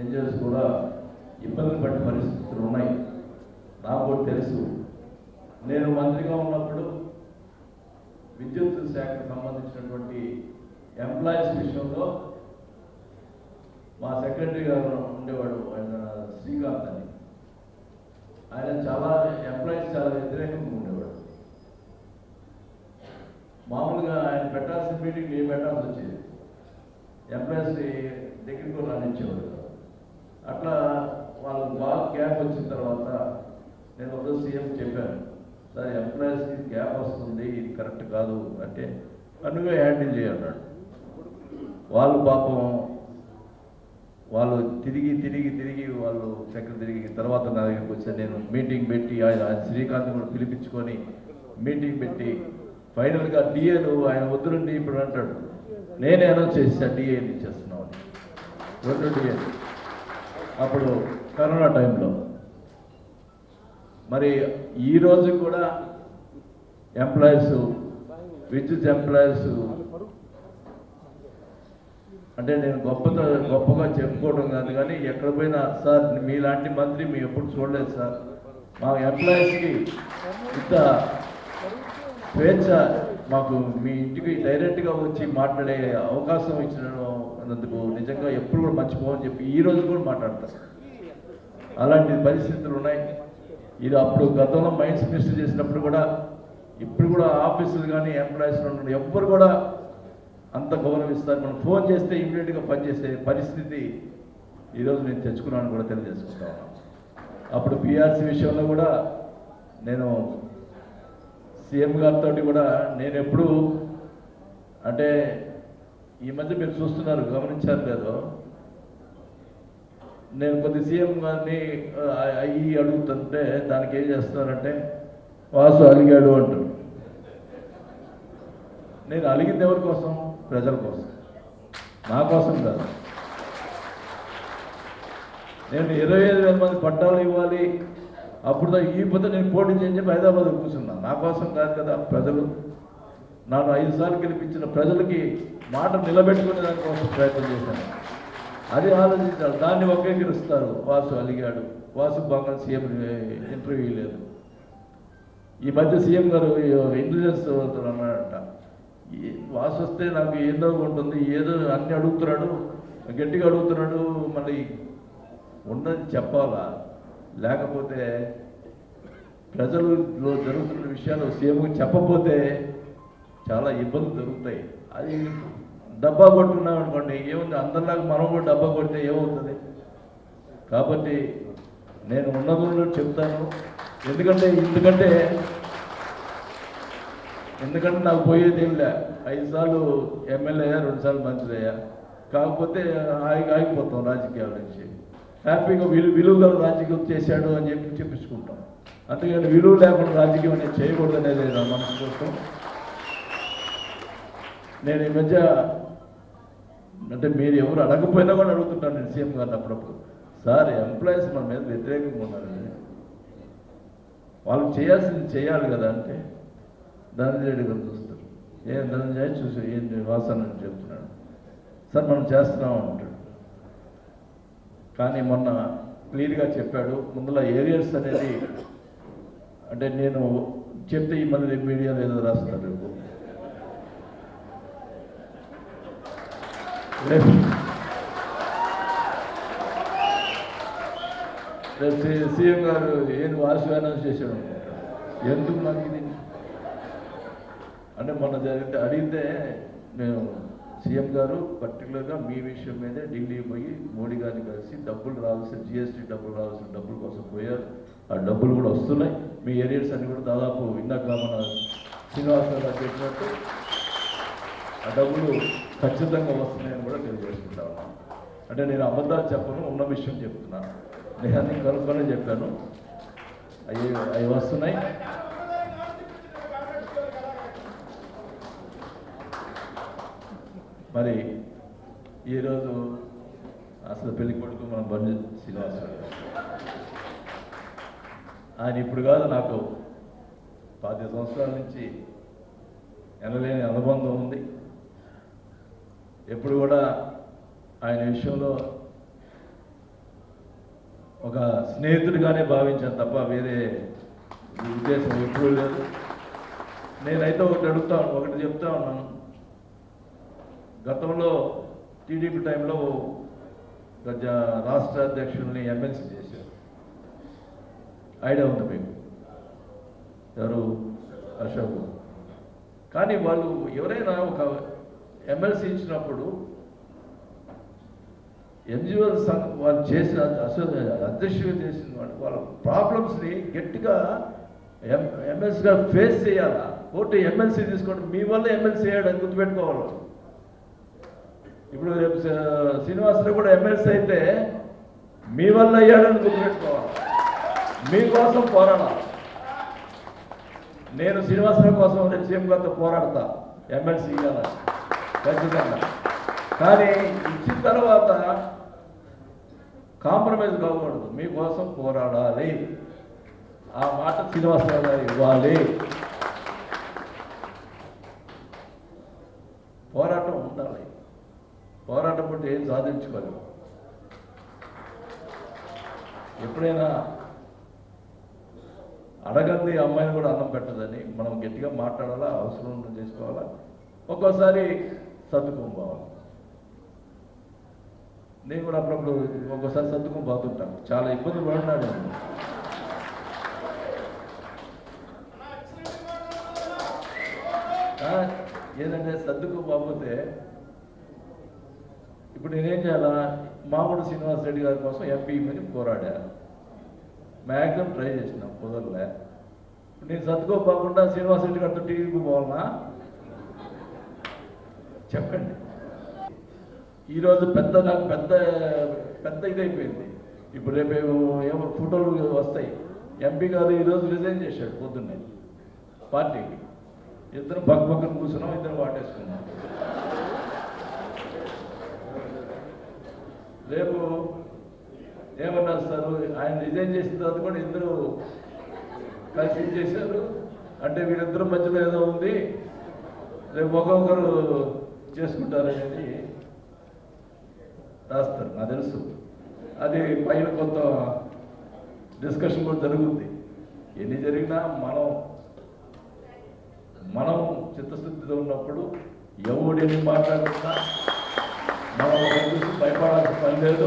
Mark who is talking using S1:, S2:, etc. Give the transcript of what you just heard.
S1: NGOs కూడా ఇబ్బంది పడే పరిస్థితులు ఉన్నాయి. నాకు కూడా తెలుసు. నేను మంత్రిగా ఉన్నప్పుడు విద్యుత్ శాఖకు సంబంధించినటువంటి ఎంప్లాయీస్ విషయంలో మా సెక్రటరీ గారు ఉండేవాడు, ఆయన శ్రీకాంత్ అని. ఆయన చాలా ఎంప్లాయీస్ చాలా వ్యతిరేకంగా ఉండేవాడు. మామూలుగా ఆయన పెట్టాల్సిన మీటింగ్ నేను పెట్టాల్సి వచ్చేది, ఎంప్లాయీస్ దగ్గరికి రానిచ్చేవాడు. అట్లా వాళ్ళకి బాగా గ్యాప్ వచ్చిన తర్వాత నేను ఒక సీఎం చెప్పాను, సార్ ఎంప్లాయీస్కి గ్యాప్ వస్తుంది, ఇది కరెక్ట్ కాదు అంటే నువ్వే హ్యాండిల్ చేయన్నాడు. వాళ్ళు పాపం వాళ్ళు తిరిగి వాళ్ళు చక్ర తిరిగి తర్వాత నా దగ్గరికి వచ్చి నేను మీటింగ్ పెట్టి ఆయన శ్రీకాంత్ కూడా పిలిపించుకొని మీటింగ్ పెట్టి ఫైనల్గా డిఏలు ఆయన వద్దులండి ఇప్పుడు అంటాడు, నేనే అనౌన్స్ చేసా డిఏలు ఇచ్చేస్తున్నాం అని. 2 డిఏలు అప్పుడు కరోనా టైంలో. మరి ఈరోజు కూడా ఎంప్లాయీస్, విద్యుత్ ఎంప్లాయీస్ అంటే నేను గొప్పగా చెప్పుకోవడం కాదు, కానీ ఎక్కడ పోయినా సార్ మీలాంటి మంత్రి మేము ఎప్పుడు చూడలేదు సార్, మా ఎంప్లాయీస్కి ఇంత స్వేచ్ఛ, మాకు మీ ఇంటికి డైరెక్ట్గా వచ్చి మాట్లాడే అవకాశం ఇచ్చినందుకు నిజంగా ఎప్పుడు కూడా మర్చిపోవని చెప్పి ఈరోజు కూడా మాట్లాడతారు. అలాంటి పరిస్థితులు ఉన్నాయి. ఇది అప్పుడు గతంలో మైన్స్ మినిస్టర్ చేసినప్పుడు కూడా, ఇప్పుడు కూడా ఆఫీసులు కానీ ఎంప్లాయీస్ ఎవ్వరు కూడా అంత గౌరవిస్తారు. మనం ఫోన్ చేస్తే ఇమీడియట్గా పనిచేసే పరిస్థితి ఈరోజు నేను తెచ్చుకున్నాను కూడా తెలియజేసుకుంటా ఉన్నాను. అప్పుడు పిఆర్సీ విషయంలో కూడా నేను సీఎం గారితో కూడా నేను ఎప్పుడు అంటే ఈ మధ్య మీరు చూస్తున్నారు, గమనించారు లేదో, నేను కొద్ది సీఎం గారిని అయ్యి అడుగుతుంటే దానికి ఏం చేస్తున్నారంటే వాసు అలిగాడు అంటారు. నేను అలిగింది ఎవరి కోసం? ప్రజల కోసం, నా కోసం కాదు. నేను 25,000 మంది పట్టాలు ఇవ్వాలి, అప్పుడు ఈ పొద్దు నేను పోటీ చేసి హైదరాబాద్ కూర్చున్నాను, నా కోసం కాదు కదా. ప్రజలు నన్ను 5 సార్లు గెలిపించిన ప్రజలకి మాట నిలబెట్టుకునే దానికోసం ప్రయత్నం చేశాను. అది ఆలోచించాలి. దాన్ని వక్రీకరిస్తారు. వాసు అలిగాడు, వాసు బాగా సీఎం ఇంటర్వ్యూ లేదు. ఈ మధ్య సీఎం గారు ఇంటెలిజెన్స్ అన్నాడంట, వాసు వస్తే నాకు ఏదో ఉంటుంది, ఏదో అన్ని అడుగుతున్నాడు, గట్టిగా అడుగుతున్నాడు, మళ్ళీ ఉన్నది చెప్పాలా, లేకపోతే ప్రజలలో జరుగుతున్న విషయాలు సీఎంకి చెప్పకపోతే చాలా ఇబ్బందులు జరుగుతాయి. అది డబ్బా కొట్టుకున్నాం అనుకోండి, ఏముంది, అందరిలాగా మనం కూడా డబ్బా కొడితే ఏమవుతుంది? కాబట్టి నేను ఉన్నదులో చెప్తాను. ఎందుకంటే నాకు పోయేది ఏం లే. 5 సార్లు ఎమ్మెల్యే అయ్యా, 2 సార్లు మంత్రి అయ్యా. కాకపోతే ఆగిపోతాం రాజకీయాల నుంచి. హ్యాపీగా విలువగల రాజకీయం చేశాడు అని చెప్పించుకుంటాం. అంతేగాని విలువ లేకుండా రాజకీయం అనేది చేయకూడదు అనేది నా మనసు కోసం. నేను ఈ మధ్య అంటే మీరు ఎవరు అడగకపోయినా కూడా అడుగుతుంటాను నేను సీఎం గారిని అప్పుడప్పుడు, సార్ ఎంప్లాయీస్ మన మీద వ్యతిరేకంగా ఉన్నారండి, వాళ్ళు చేయాల్సింది చేయాలి కదా అంటే ధనంజయ గారు చూస్తారు. ఏం ధనంజయ చూసి ఏంటి వాసన అని చెప్తున్నాడు, సార్ మనం చేస్తున్నాం అంటాడు. కానీ మొన్న క్లియర్గా చెప్పాడు, ముందులో ఏరియర్స్ అనేది అంటే నేను చెప్తే ఈ మళ్ళీ మీడియాలో ఏదో రాస్తారు. రేపు సీఎం గారు ఏది వాసు అనౌన్స్ చేశాడు, ఎందుకు నాకు ఇది అంటే మొన్న అడిగితే నేను సీఎం గారు పర్టికులర్గా మీ విషయం మీదే ఢిల్లీ పోయి మోడీ గారిని కలిసి డబ్బులు రావాల్సిన జిఎస్టీ డబ్బులు రావాల్సిన డబ్బుల కోసం పోయారు. ఆ డబ్బులు కూడా వస్తున్నాయి. మీ ఏరియాస్ అన్ని కూడా దాదాపు ఇందాక మన శ్రీనివాసరావు గారు చెప్పినట్టు ఆ డబ్బులు ఖచ్చితంగా వస్తున్నాయని కూడా తెలియజేసుకుంటా ఉన్నాను. అంటే నేను అబద్ధాలు చెప్పను, ఉన్న విషయం చెప్తున్నాను. నేను అన్ని కనుక్కొని చెప్పాను, అవి వస్తున్నాయి. మరి ఈరోజు అసలు పెళ్లి కొడుకు మన బండి శ్రీనివాసరావు ఆయన ఇప్పుడు కాదు, నాకు 10 సంవత్సరాల నుంచి ఎనలేని అనుబంధం ఉంది. ఎప్పుడు కూడా ఆయన విషయంలో ఒక స్నేహితుడిగానే భావించాను తప్ప వేరే ఉద్దేశం ఎప్పుడూ లేదు. నేనైతే ఒకటి చెప్తా ఉన్నాను. గతంలో టీడీపీ టైంలో రాష్ట్ర అధ్యక్షుల్ని ఎమ్మెల్సీ చేశారు. ఐడియా ఉంది మీకు, ఎవరు? అశోక్. కానీ వాళ్ళు ఎవరైనా ఒక ఎమ్మెల్సీ ఇచ్చినప్పుడు ఎన్జిఓ వాళ్ళు చేసిన అధ్యక్షులు చేసిన వాళ్ళ ప్రాబ్లమ్స్ని గట్టిగా ఎమ్మెల్సీగా ఫేస్ చేయాలా. ఓటు ఎమ్మెల్సీ తీసుకోండి, మీ వల్ల ఎమ్మెల్సీ అయ్యాడని గుర్తుపెట్టుకోవాలి. ఇప్పుడు రేపు శ్రీనివాసరావు కూడా ఎమ్మెల్సీ అయితే మీ వల్ల అయ్యాడని గుర్తుపెట్టుకోవాలి. మీకోసం పోరాడాలి. నేను శ్రీనివాసరావు కోసం రేపు సీఎం గారితో పోరాడతా, ఎమ్మెల్సీ ఇవ్వాలని ఖచ్చితంగా. కానీ ఇచ్చిన తర్వాత కాంప్రమైజ్ కాకూడదు. మీకోసం పోరాడాలి, ఆ మాట శ్రీనివాసరావు గారు ఇవ్వాలి. పోరాటం ఉండాలి. పోరాటం అంటే ఏం సాధించుకోలేము. ఎప్పుడైనా అడగంది అమ్మాయిని కూడా అన్నం పెట్టదని మనం గట్టిగా మాట్లాడాలా, అవసరం చేసుకోవాలా. ఒక్కోసారి సర్దుకొని పోవాలి. నేను కూడా అప్పుడప్పుడు ఒక్కోసారి సర్దుకొని పోతుంటాను. చాలా ఇబ్బంది పడుతున్నాను. ఏంటంటే సర్దుకు పోతే ఇప్పుడు నేనేం చేయాలా? మామూలు శ్రీనివాస్ రెడ్డి గారి కోసం ఎంపీ మీద పోరాడా, మ్యాక్సిమం ట్రై చేసినాం, కుదరలే. నేను సర్దుకోపోకుండా శ్రీనివాస్ రెడ్డి గారితో టీవీకి పోవాలన్నా చెప్పండి. ఈరోజు నాకు పెద్ద ఇదైపోయింది. ఇప్పుడు రేపు ఏమో ఫోటోలు వస్తాయి. ఎంపీ గారు ఈరోజు రిజైన్ చేశాడు పొద్దున్నే పార్టీకి. ఇద్దరు పక్కన కూర్చున్నాం, ఇద్దరు వాటేసుకున్నాం. రేపు ఏమన్నా సార్ ఆయన రిజైన్ చేసిన తర్వాత కూడా ఇద్దరు కలిసి చేశారు అంటే వీళ్ళిద్దరు మధ్యలో ఏదో ఉంది, రేపు ఒక్కొక్కరు చేసుకుంటారనేది రాస్తారు. నాకు తెలుసు. అది పైన కొంత డిస్కషన్ కూడా జరుగుతుంది. ఎన్ని జరిగినా మనం చిత్తశుద్ధితో ఉన్నప్పుడు ఎవడు ఎన్ని మాట్లాడుతున్నా మనం చూసి భయపడాల్సిన పని లేదు.